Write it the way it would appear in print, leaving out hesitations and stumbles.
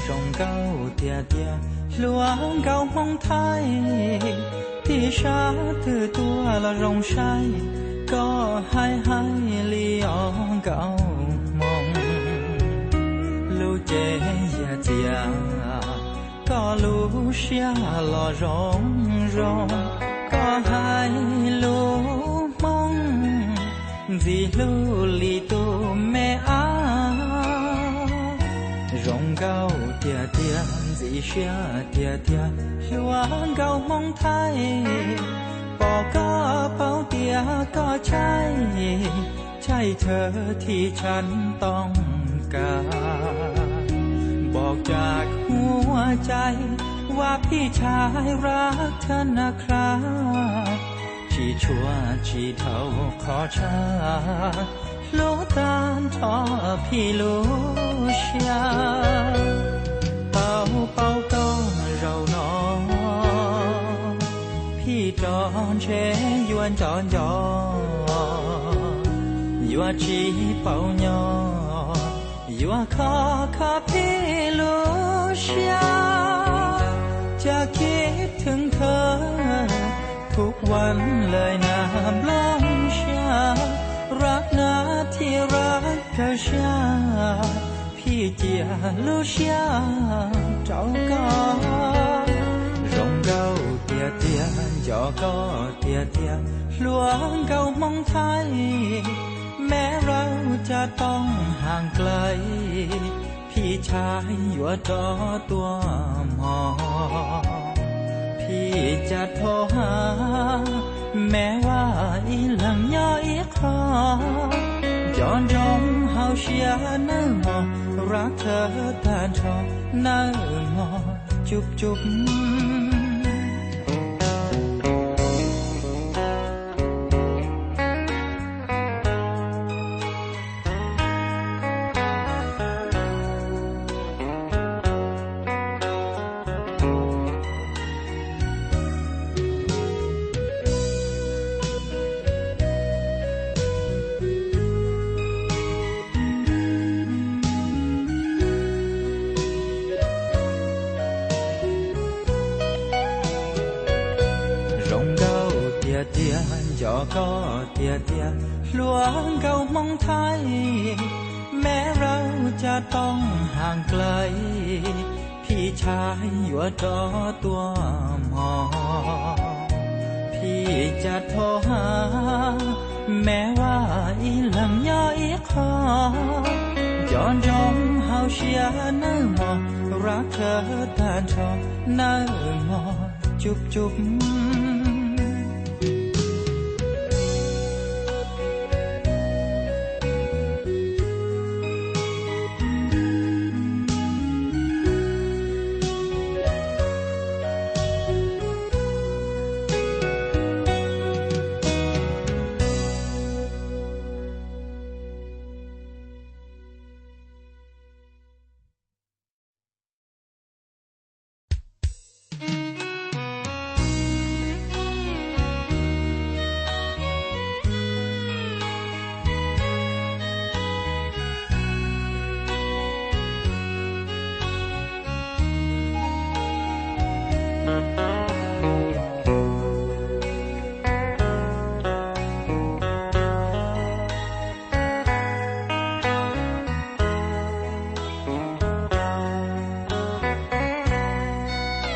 rồng cao tia tia luang cao mong thái thì xa từ tua là rồng say có hai li on cao mong lu chế ya tia có lu xia lo rong rong có hai lu mong vì lu li tu mẹ rong cao tia tia dì xia tia tia luang cao mong thái bỏ có bao tia cóใช่เธอที่ฉันต้องการบอกจากหัวใจว่าพี่ชายรักเธอนะครับชีชัวชีเท่าขอชาลูตานชอพี่ลูเชียเป่าเป่าก็เรานอพี่จอนเชยวนจอนยอยัวชีเป่าญอยัวขอพี่ลูเชียจะคิดถึงเธอทุกวันเลยน้ำล้องเชียรักนะที่รักก็เชียพี่เจียลูเชียเจ้าก็รองเก้าเตียเตียจอก็เตียเตียหลวงเก้ามองไทยแม้เราจะต้องห่างไกลพี่ชายอยู่จอตัวหมอพี่จะโทรหาแม้ว่าอีหลังย่ออีคอจอนจงเฮาเชียเนื้อหมอรักเธอตาชอเนื้อหมอจุบจุบจอก็เตียเตียหลวงเก้ามองไทยแม้เราจะต้องห่างไกลพี่ชายอยู่จอตัวหมอพี่จะโทรหาแม้ว่าอีหลังย่ออีคอย้อนจงเฮาเชียเนื้อหมอรักเธอตาชอเนื้อหมอจุบจุบ